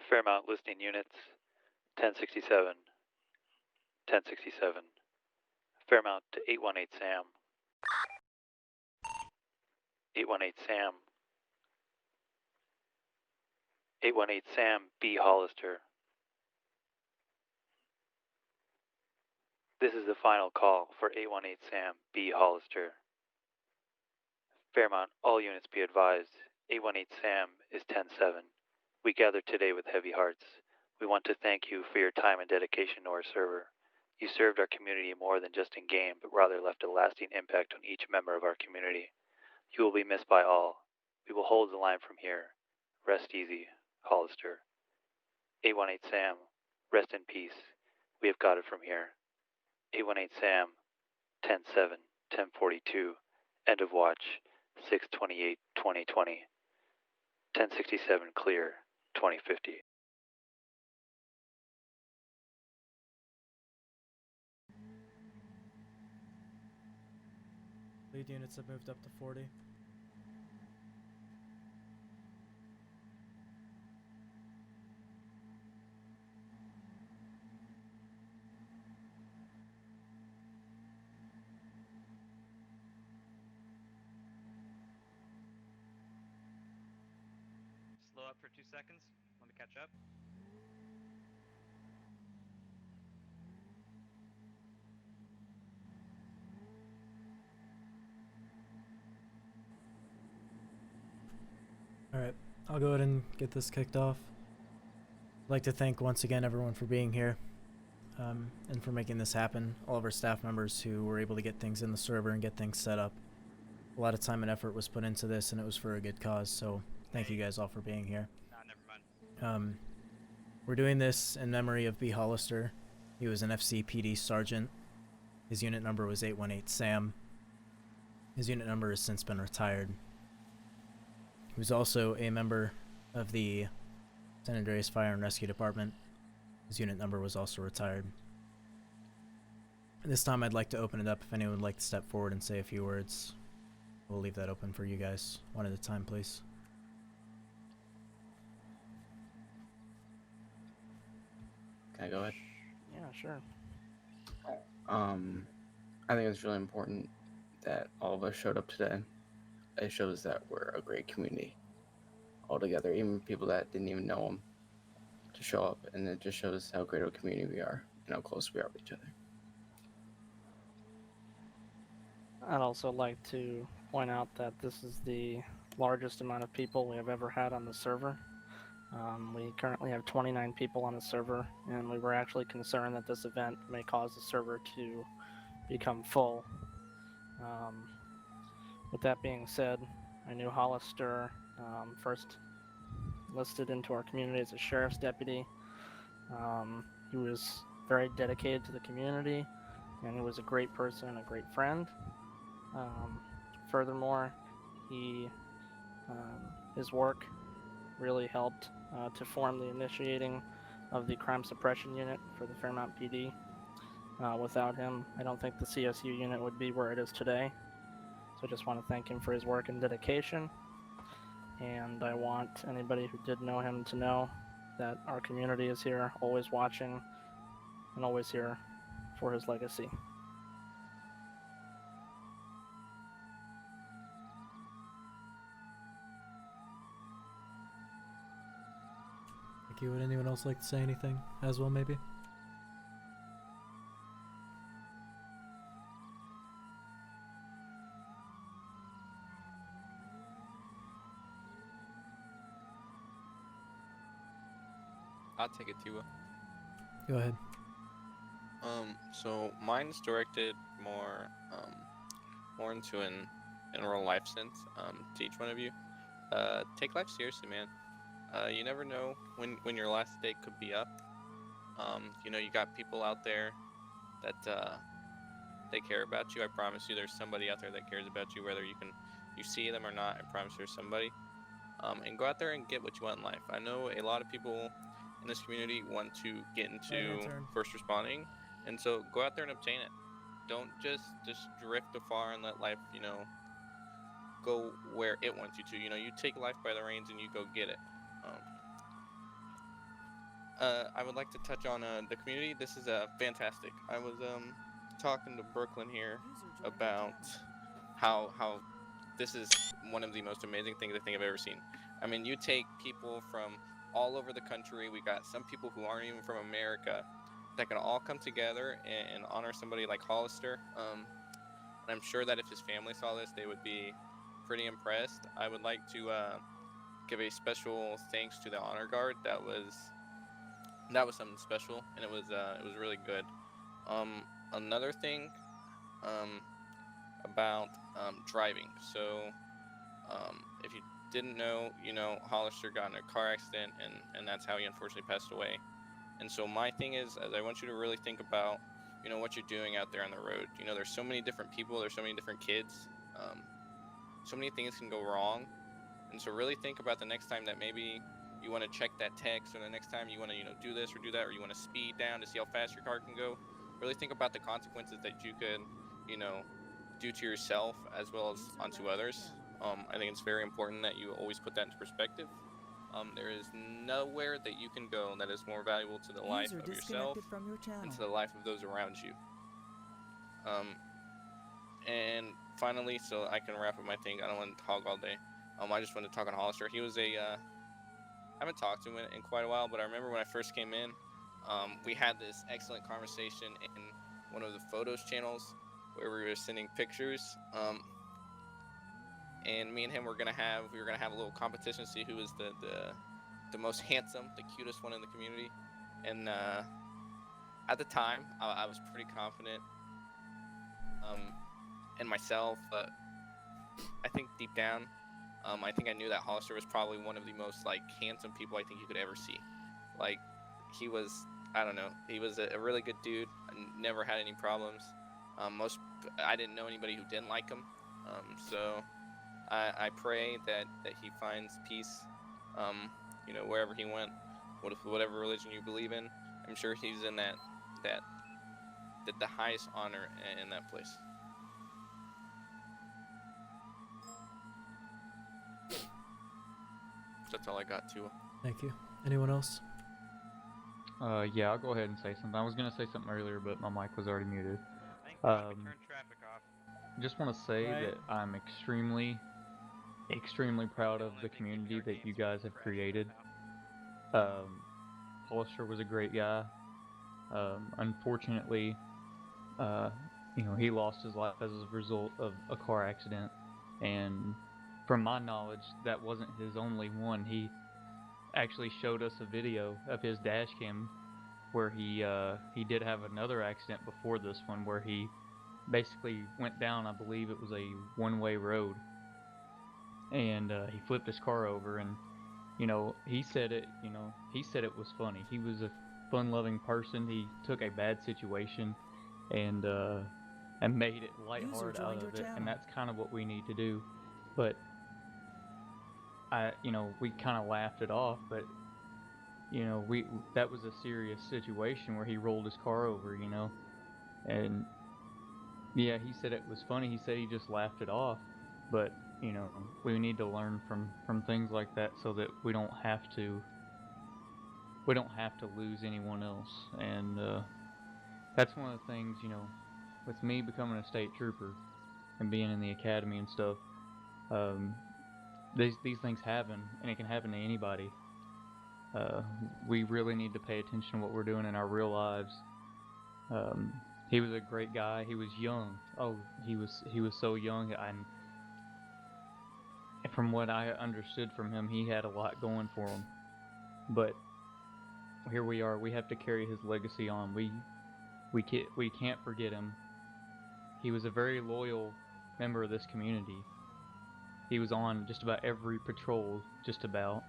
Fairmount listing units, 1067, 1067. Fairmount to 818 Sam. 818 Sam. 818 Sam, B. Hollister. This is the final call for 818 Sam, B. Hollister. Fairmount, all units be advised. 818 Sam is 10-7. We gather today with heavy hearts. We want to thank you for your time and dedication to our server. You served our community more than just in game, but rather left a lasting impact on each member of our community. You will be missed by all. We will hold the line from here. Rest easy, Hollister. 818 Sam, rest in peace. We have got it from here. 818 Sam, 10-7, 1042, end of watch, 6/28/2020. 1067 clear, 2050. Lead units have moved up to 40. Slow up for 2 seconds. Want to catch up? Alright, I'll go ahead and get this kicked off. I'd like to thank once again everyone for being here and for making this happen. All of our staff members who were able to get things in the server and get things set up. A lot of time and effort was put into this, and it was for a good cause, so thank you guys all for being here. Never mind. We're doing this in memory of B. Hollister. He was an FCPD sergeant. His unit number was 818 Sam. His unit number has since been retired. He was also a member of the San Andreas Fire and Rescue Department. His unit number was also retired. This time I'd like to open it up if anyone would like to step forward and say a few words. We'll leave that open for you guys, one at a time, please. Can I go ahead? Yeah, sure. I think it's really important that all of us showed up today. It shows that we're a great community all together, even people that didn't even know them to show up, and it just shows how great of a community we are and how close we are with each other. I'd also like to point out that this is the largest amount of people we have ever had on the server. We currently have 29 people on the server, and we were actually concerned that this event may cause the server to become full. With that being said, I knew Hollister first listed into our community as a sheriff's deputy. He was very dedicated to the community, and he was a great person and a great friend. Furthermore, his work really helped to form the initiating of the crime suppression unit for the Fairmount PD. Without him, I don't think the CSU unit would be where it is today. So I just want to thank him for his work and dedication. And I want anybody who did know him to know that our community is here, always watching, and always here for his legacy. Thank you. Would anyone else like to say anything as well, maybe? I'll take it, Tua. Go ahead. So mine's directed more into an real life sense, to each one of you. Take life seriously, man. You never know when your last day could be up. You know, you got people out there that they care about you. I promise you there's somebody out there that cares about you, whether you see them or not. I promise there's somebody. And go out there and get what you want in life. I know a lot of people in this community want to get into first responding, and so go out there and obtain it. Don't just drift afar and let life, you know, go where it wants you to. You know, you take life by the reins and you go get it. I would like to touch on the community. This is fantastic. I was talking to Brooklyn here about how this is one of the most amazing things I think I've ever seen. I mean, you take people from all over the country. We got some people who aren't even from America that can all come together and honor somebody like Hollister. And I'm sure that if his family saw this, they would be pretty impressed. I would like to give a special thanks to the honor guard. That was something special, and it was really good. Another thing about driving. So if you didn't know, Hollister got in a car accident, and that's how he unfortunately passed away. And so my thing is I want you to really think about, what you're doing out there on the road. There's so many different people, there's so many different kids, so many things can go wrong. And so really think about the next time that maybe you want to check that text, or the next time you want to, do this or do that, or you want to speed down to see how fast your car can go. Really think about the consequences that you could, do to yourself as well as onto others. I think it's very important that you always put that into perspective. There is nowhere that you can go that is more valuable to the life of yourself and to the life of those around you. And finally, so I can wrap up my thing. I don't want to talk all day. I just want to talk on Hollister. He was I haven't talked to him in quite a while, but I remember when I first came in, we had this excellent conversation in one of the photos channels where we were sending pictures. And me and him were gonna have a little competition to see who was the most handsome, the cutest one in the community. And at the time, I was pretty confident in myself, but I think deep down, I think I knew that Hollister was probably one of the most handsome people I think you could ever see. He was, I don't know, he was a really good dude. I never had any problems. I didn't know anybody who didn't like him. So I pray that he finds peace, wherever he went, whatever religion you believe in. I'm sure he's in the highest honor in that place. That's all I got, too. Thank you. Anyone else? Yeah, I'll go ahead and say something. I was gonna say something earlier, but my mic was already muted. Thank God we turned traffic off. Just want to say that I'm extremely proud of the community that you guys have created. Hollister was a great guy. Unfortunately, he lost his life as a result of a car accident, and from my knowledge, that wasn't his only one. He actually showed us a video of his dash cam where he did have another accident before this one, where he basically went down, I believe it was a one-way road, and he flipped his car over, and he said it was funny. He was a fun-loving person. He took a bad situation and made it lighthearted out of it, and that's kind of what we need to do. But we kind of laughed it off, but that was a serious situation where he rolled his car over, and yeah, he said it was funny. He said he just laughed it off, but we need to learn from things like that so that we don't have to lose anyone else. And that's one of the things, with me becoming a state trooper and being in the academy and stuff, these things happen, and it can happen to anybody. We really need to pay attention to what we're doing in our real lives. He was a great guy. He was young. Oh, he was so young. And from what I understood from him, he had a lot going for him. But here we are. We have to carry his legacy on. We can't forget him. He was a very loyal member of this community. He was on just about every patrol, just about.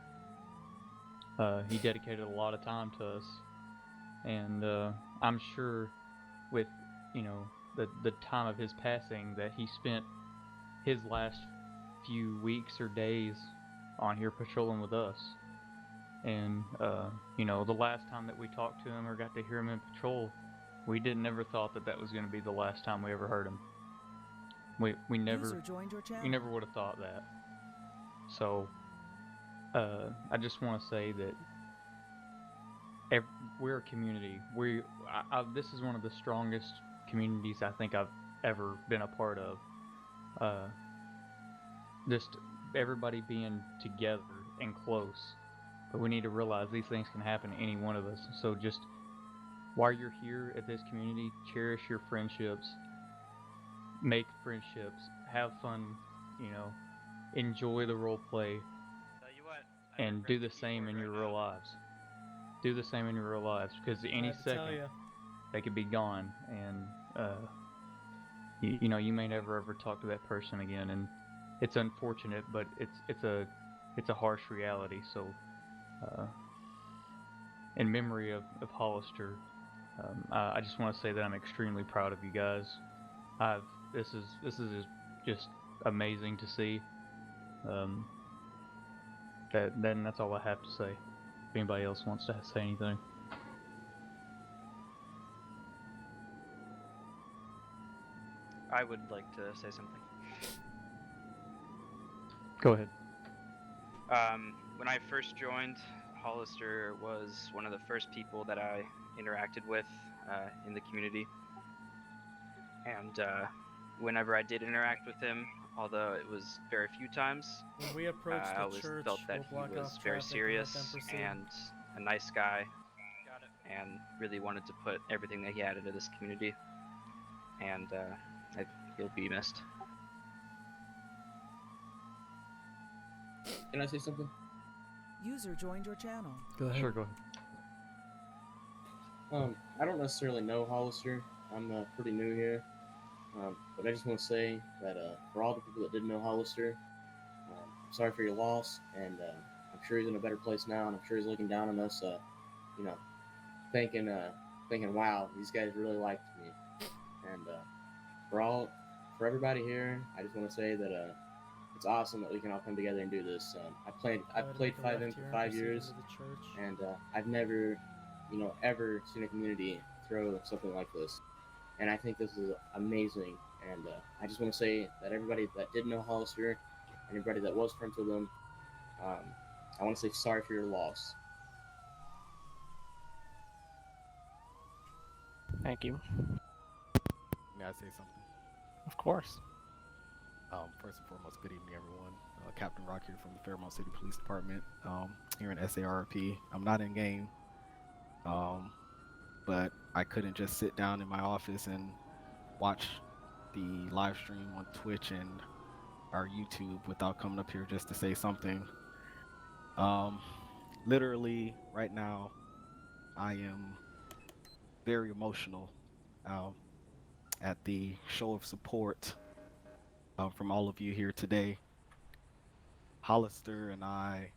He dedicated a lot of time to us, and I'm sure with the time of his passing that he spent his last few weeks or days on here patrolling with us. And the last time that we talked to him or got to hear him in patrol, we never thought that was going to be the last time we ever heard him. We never would have thought that. So I just want to say that we're a community. This is one of the strongest communities I think I've ever been a part of. Just everybody being together and close. But we need to realize these things can happen to any one of us. So just while you're here at this community, cherish your friendships, make friendships, have fun, enjoy the role play, Tell you what, I and regret do the the same keyboard in right your now. real lives. Do the same in your real lives, because I any have to tell second ya. they could be gone, and you may never ever talk to that person again, and it's unfortunate, but it's a harsh reality. So, in memory of Hollister, I just want to say that I'm extremely proud of you guys. This is just amazing to see. Then that's all I have to say. If anybody else wants to say anything. I would like to say something. Go ahead. When I first joined, Hollister was one of the first people that I interacted with in the community. And whenever I did interact with him, although it was very few times, When we approach I the always church, felt that we'll he block was off very traffic and let them serious proceed. and a nice guy, Got it. and really wanted to put everything that he had into this community. And he'll be missed. Can I say something? User joined your channel. Go ahead. Sure, go ahead. I don't necessarily know Hollister. I'm pretty new here. But I just want to say that for all the people that didn't know Hollister, I'm sorry for your loss, and I'm sure he's in a better place now, and I'm sure he's looking down on us, thinking, wow, these guys really liked me. And for everybody here, I just want to say that it's awesome that we can all come together and do this. I've played Go ahead and 5M make a for left here and 5 proceed years, into the church. and I've never, ever seen a community throw something like this. And I think this is amazing. And I just want to say that everybody that did know Hollister, and everybody that was friends with him, I want to say sorry for your loss. Thank you. May I say something? Of course. First and foremost, good evening, everyone. Captain Rock here from the Fairmount City Police Department, here in SAR-RP. I'm not in game, but I couldn't just sit down in my office and watch the live stream on Twitch and our YouTube without coming up here just to say something. Literally, right now, I am very emotional at the show of support from all of you here today. Hollister and I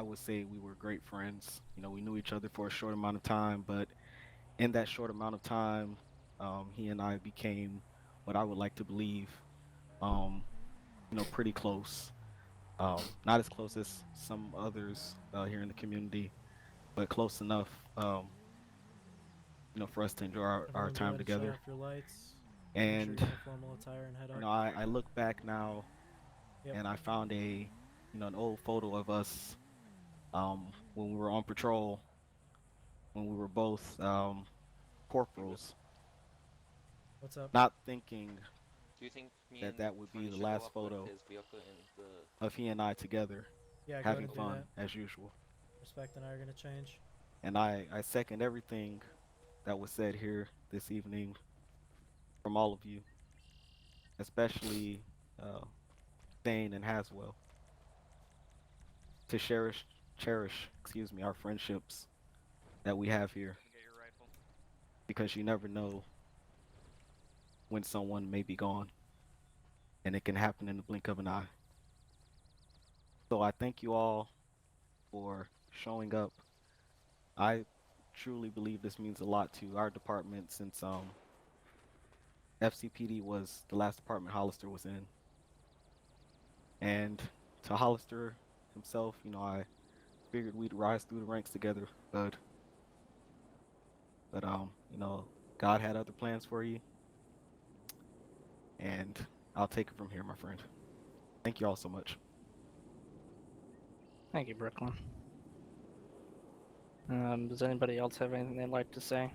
would say we were great friends. We knew each other for a short amount of time, but in that short amount of time, he and I became what I would like to believe, pretty close. Not as close as some others here in the community, but close enough, for us to enjoy our Everyone go time ahead and shut together. off your lights. And Make sure you're in formal attire and head up. I look back now, Yep. and I found an old photo of us when we were on patrol, when we were both corporals. What's up? Not thinking Do you think me that and that would be Tony the should go last up with photo his vehicle in the of he and I together, Yeah, go having ahead and do fun that. as usual. Respect and I are gonna change. And I second everything that was said here this evening from all of you, especially Dane and Haswell, to cherish, our friendships that we have here, Get your rifle. because you never know when someone may be gone, and it can happen in the blink of an eye. So I thank you all for showing up. I truly believe this means a lot to our department, since FCPD was the last department Hollister was in. And to Hollister himself, I figured we'd rise through the ranks together, but God had other plans for you, and I'll take it from here, my friend. Thank you all so much. Thank you, Brooklyn. Does anybody else have anything they'd like to say?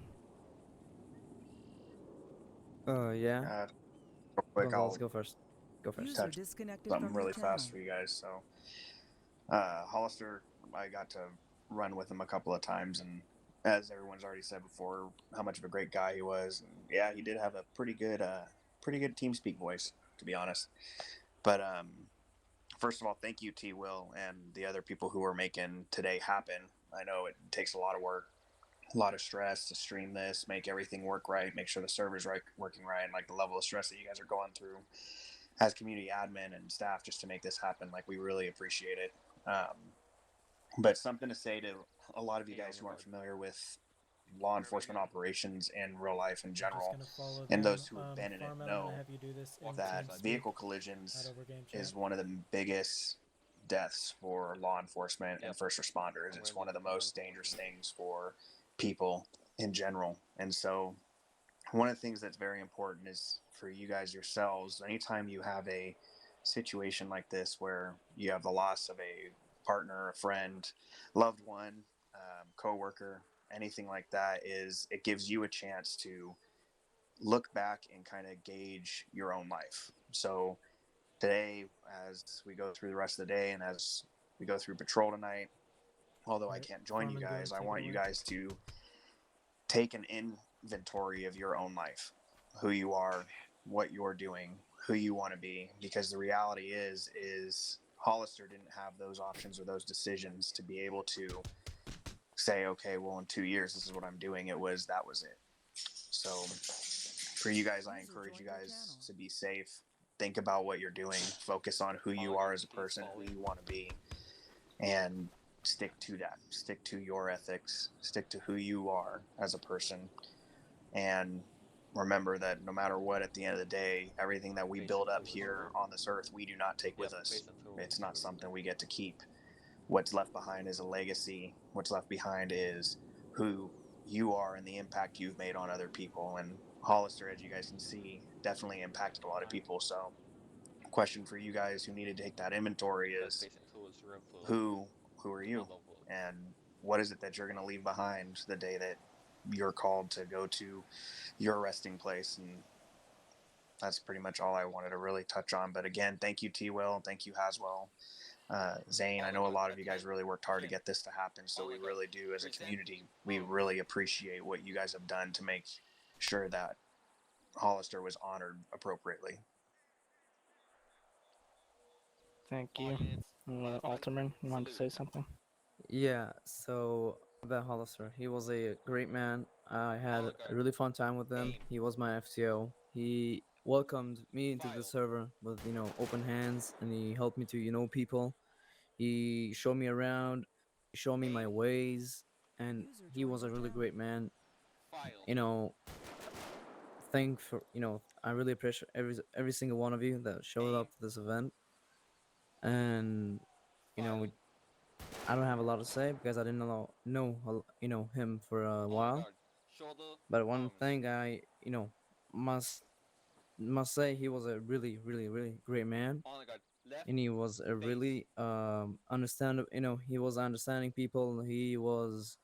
Yeah. Real quick, Gonzalez, I'll go first. Go first. User touch disconnected something from your really fast channel. for you guys. So, Hollister, I got to run with him a couple of times, and as everyone's already said before, how much of a great guy he was. And yeah, he did have a pretty good TeamSpeak voice, to be honest. But first of all, thank you, T. Will, and the other people who are making today happen. I know it takes a lot of work, a lot of stress to stream this, make everything work right, make sure the server's working right, and like the level of stress that you guys are going through as community admin and staff just to make this happen. Like, we really appreciate it. But something to say to a lot of you guys who aren't familiar with law enforcement operations and real life in general, and those who have been in it know that vehicle collisions is one of the biggest deaths for law enforcement and first responders. It's one of the most dangerous things for people in general. And so one of the things that's very important is for you guys yourselves, anytime you have a situation like this where you have the loss of a partner, a friend, loved one, coworker, anything like that, is it gives you a chance to look back and kind of gauge your own life. So today, as we go through the rest of the day and as we go through patrol tonight, although I can't join you guys, I want you guys to take an inventory of your own life, who you are, what you're doing, who you want to be, because the reality is Hollister didn't have those options or those decisions to be able to say, okay, well, in 2 years, this is what I'm doing. That was it. So for you guys, I encourage you guys to be safe. Think about what you're doing. Focus on who you are as a person, who you want to be, and stick to that. Stick to your ethics. Stick to who you are as a person. And remember that no matter what, at the end of the day, everything that we build up here on this earth, we do not take with us. It's not something we get to keep. What's left behind is a legacy. What's left behind is who you are and the impact you've made on other people. And Hollister, as you guys can see, definitely impacted a lot of people. So question for you guys who need to take that inventory is who are you, and what is it that you're going to leave behind the day that you're called to go to your resting place. And that's pretty much all I wanted to really touch on. But again, thank you, T-Will. Thank you, Haswell. Zane, I know a lot of you guys really worked hard to get this to happen, so we really do, as a community, we really appreciate what you guys have done to make sure that Hollister was honored appropriately. Thank you. Alterman, you want to say something? Yeah, so about Hollister, he was a great man. I had a really fun time with him. He was my FTO. He welcomed me into the server with, open hands, and he helped me to, people. He showed me around, showed me my ways, and he was a really great man. You know, I really appreciate every single one of you that showed up to this event. And, we I don't have a lot to say because I didn't know him for a while. But one thing I must say, he was a really really really great man, and he was a really he was understanding people. He was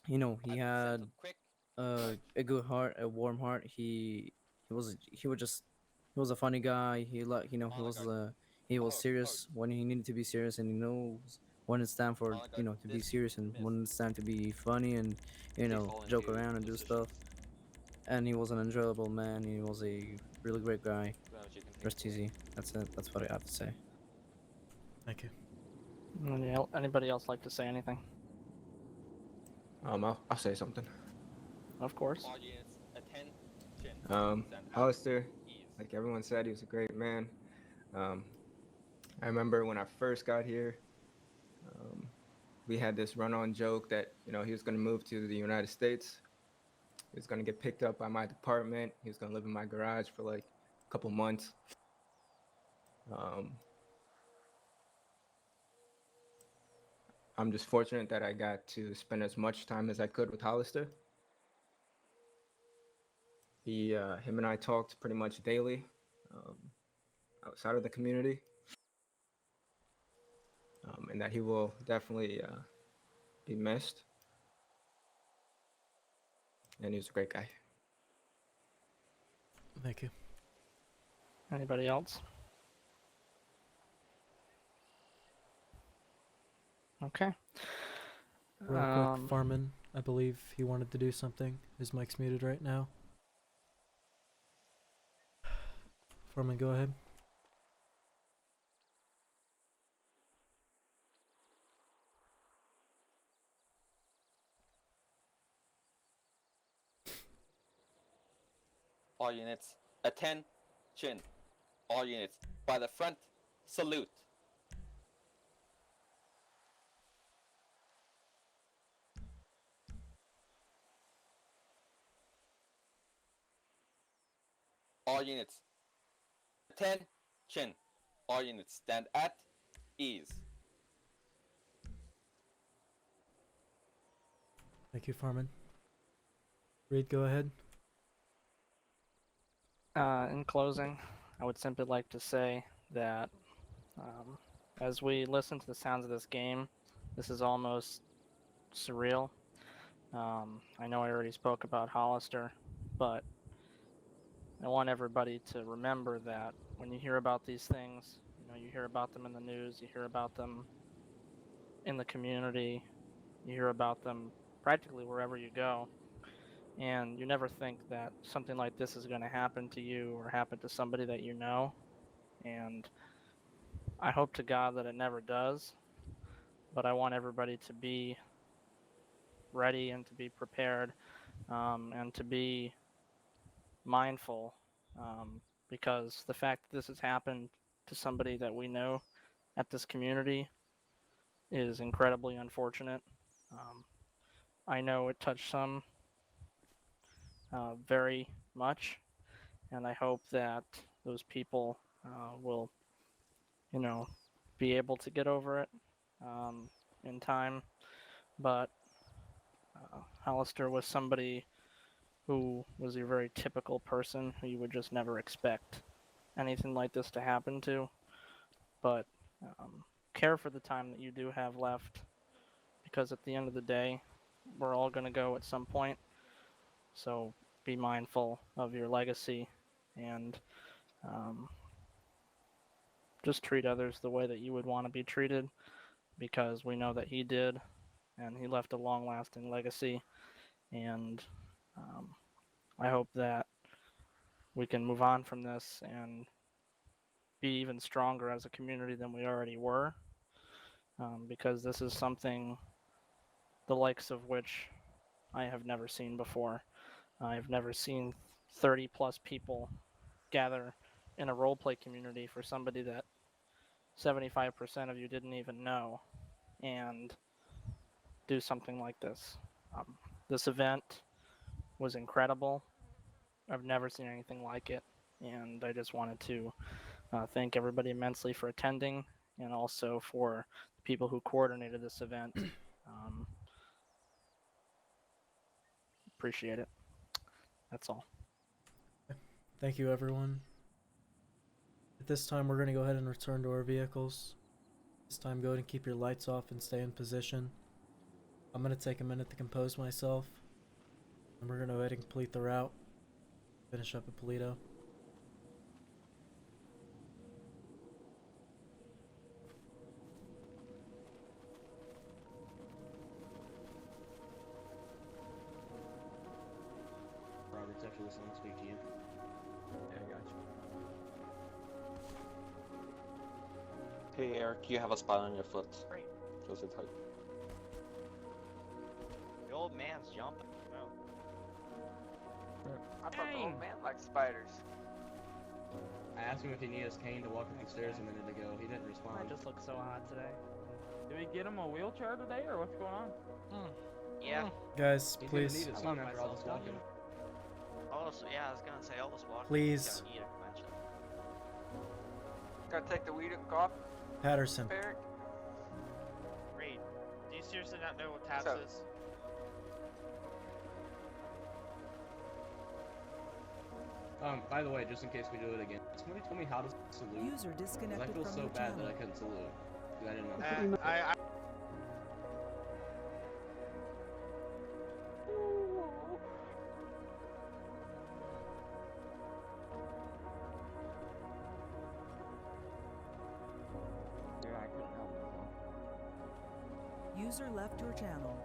he had a good heart, a warm heart. He was a funny guy. He was serious when he needed to be serious, and he knows when it's time for to be serious and when it's time to be funny and joke around and do stuff. And he was an enjoyable man. He was a really great guy. Rest easy. That's it. That's what I have to say. Thank you. Anybody else like to say anything? I'll say something. Of course. Hollister, like everyone said, he was a great man. I remember when I first got here, we had this run-on joke that he was going to move to the United States. He was going to get picked up by my department. He was going to live in my garage for like a couple months. I'm just fortunate that I got to spend as much time as I could with Hollister. Him and I talked pretty much daily outside of the community. and that he will definitely be missed. And he was a great guy. Thank you. Anybody else? Okay. Real quick, Farman, I believe he wanted to do something. His mic's muted right now. Farman, go ahead. All units, attention. All units, by the front, salute. All units, attention. All units, stand at ease. Thank you, Farman. Reed, go ahead. In closing, I would simply like to say that as we listen to the sounds of this game, this is almost surreal. I know I already spoke about Hollister, but I want everybody to remember that when you hear about these things, you hear about them in the news, you hear about them in the community, you hear about them practically wherever you go, and you never think that something like this is going to happen to you or happen to somebody that you know. And I hope to God that it never does, but I want everybody to be ready and to be prepared, and to be mindful, because the fact that this has happened to somebody that we know at this community is incredibly unfortunate. I know it touched some very much, and I hope that those people will, be able to get over it in time. But Hollister was somebody who was a very typical person who you would just never expect anything like this to happen to. But care for the time that you do have left, because at the end of the day, we're all going to go at some point. So be mindful of your legacy, and just treat others the way that you would want to be treated, because we know that he did, and he left a long-lasting legacy. And I hope that we can move on from this and be even stronger as a community than we already were, because this is something the likes of which I have never seen before. I've never seen 30 plus people gather in a roleplay community for somebody that 75% of you didn't even know, and do something like this. This event was incredible. I've never seen anything like it, and I just wanted to thank everybody immensely for attending, and also for the people who coordinated this event. Appreciate it. That's all. Thank you, everyone. At this time, we're going to go ahead and return to our vehicles. This time, go ahead and keep your lights off and stay in position. I'm going to take a minute to compose myself, and we're going to go ahead and complete the route. Finish up at Polito. Robert's after this, I want to speak to you. Yeah, I got you. Hey, Eric, you have a spot on your foot. Great. Close it tight. The old man's jumping. Oh. I thought the old man liked spiders. I asked him if he needed his cane to walk up the stairs a minute ago. He didn't respond. I just look so hot today. Did we get him a wheelchair today, or what's going on? Yeah. Guys, He's please. gonna need it soon after all this walking. Also, yeah, I was gonna say all this walking. Please. He's gonna need a convention. Gotta take the weed and cough. Patterson. Eric. Reed, do you seriously not know what TAPS is? By the way, just in case we do it again, somebody told me how to salute. User 'Cause I disconnected feel from so your bad that channel. I couldn't salute. 'Cause I didn't know. Yeah, I couldn't help myself. User left your channel.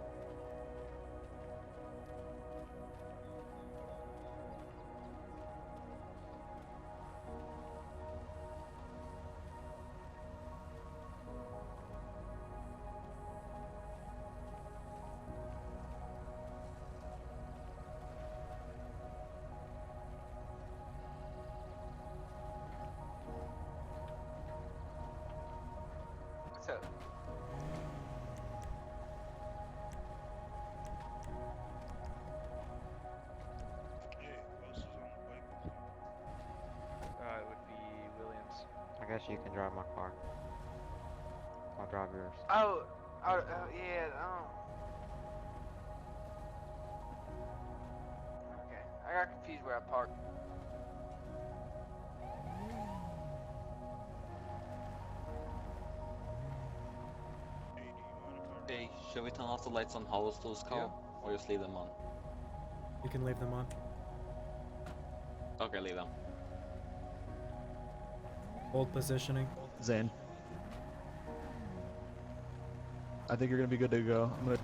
What's up? It would be Williams. I guess you can drive my car. I'll drive yours. Oh, yeah. Okay, I got confused where I parked. Hey, should we turn off the lights on Hollister's car, or just leave them on? You can leave them on. Okay, leave them. Hold positioning. Zane. I think you're gonna be good to go. I'm gonna.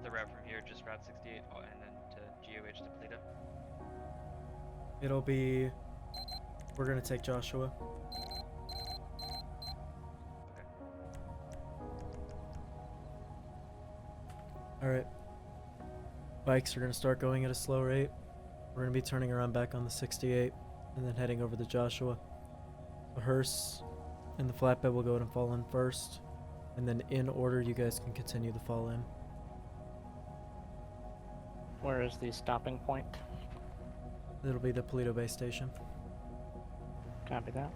The route from here, just Route 68, and then to GOH to Polito. It'll be. We're gonna take Joshua. Alright. Bikes are gonna start going at a slow rate. We're gonna be turning around back on the 68 and then heading over to Joshua. The hearse and the flatbed will go ahead and fall in first. And then in order, you guys can continue the fall in. Where is the stopping point? It'll be the Polito base station. Copy that.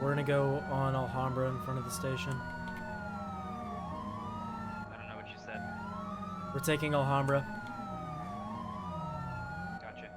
We're gonna go on Alhambra in front of the station. I don't know what you said. We're taking Alhambra. Gotcha.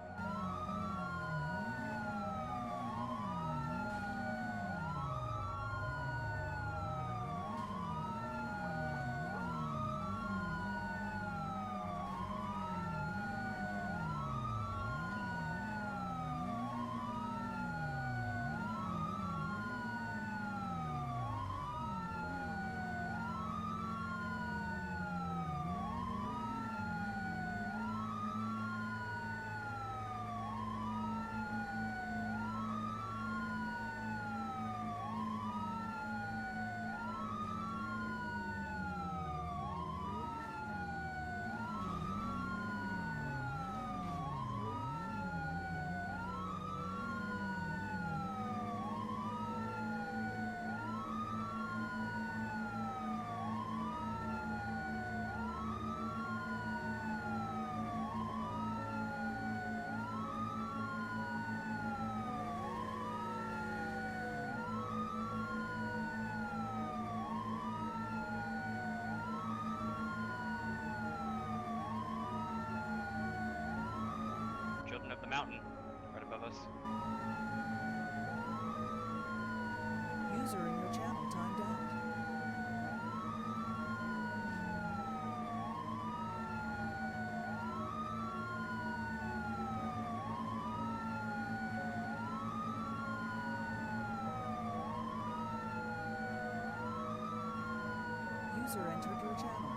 Children of the mountain, right above us. User in your channel timed out. User entered your channel.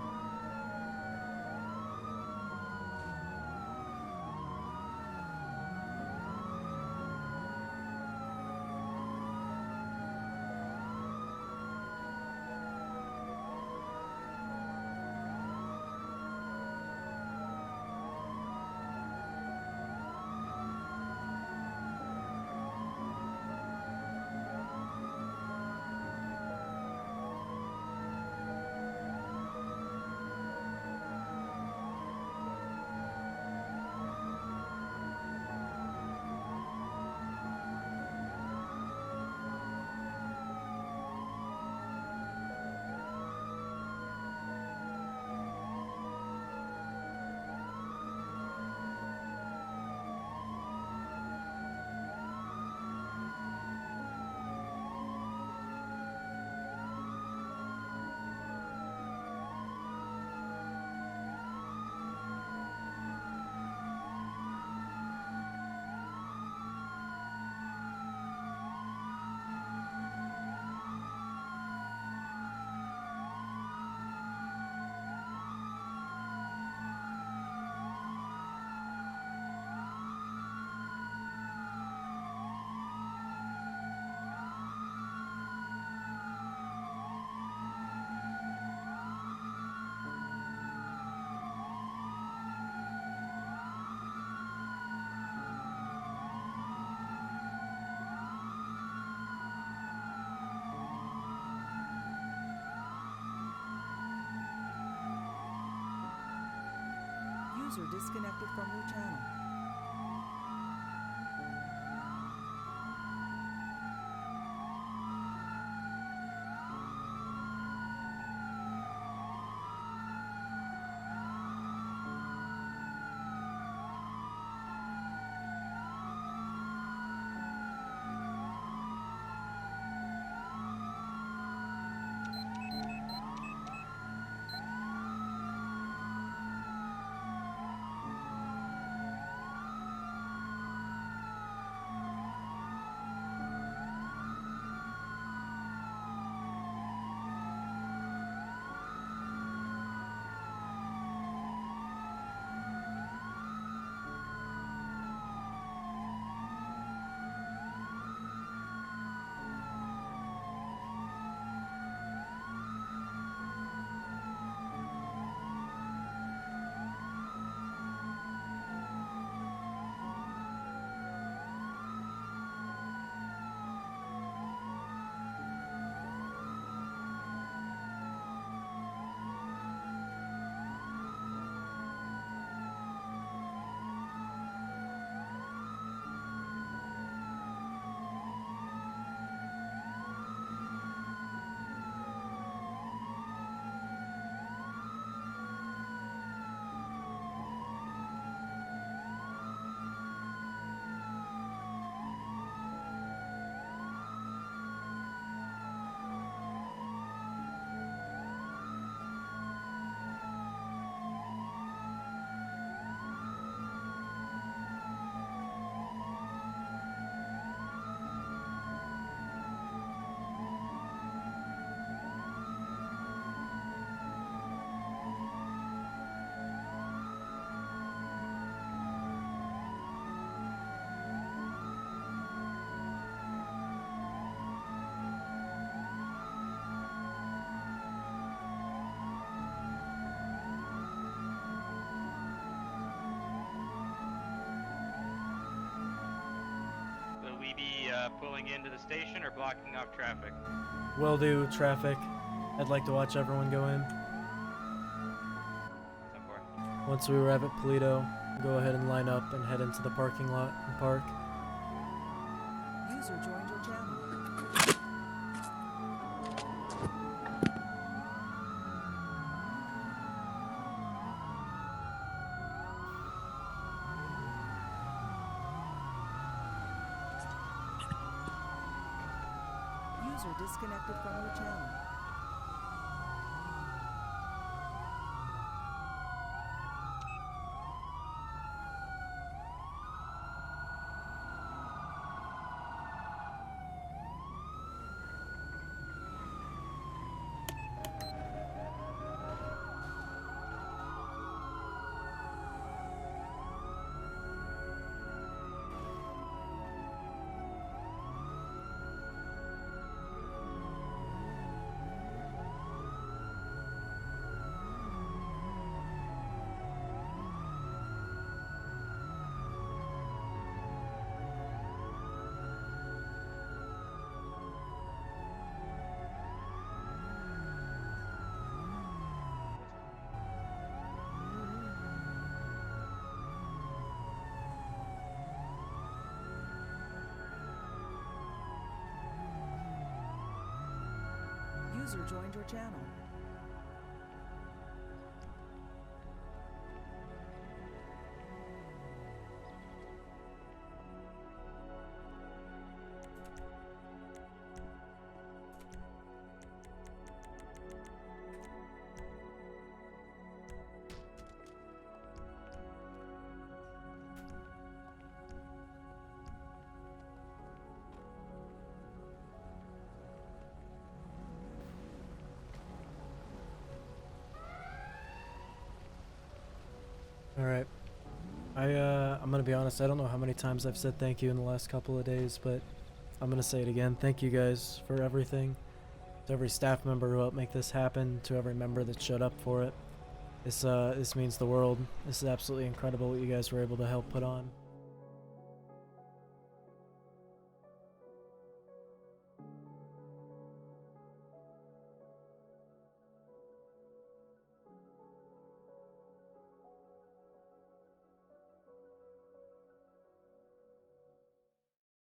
User disconnected from your channel. be pulling into the station or blocking off traffic? Will do, traffic. I'd like to watch everyone go in. Once we arrive at Polito, go ahead and line up and head into the parking lot and park. User joined your channel. User disconnected from your channel. User joined your channel. Alright. I'm gonna be honest, I don't know how many times I've said thank you in the last couple of days, but I'm gonna say it again. Thank you guys for everything. To every staff member who helped make this happen, to every member that showed up for it. This means the world. This is absolutely incredible what you guys were able to help put on.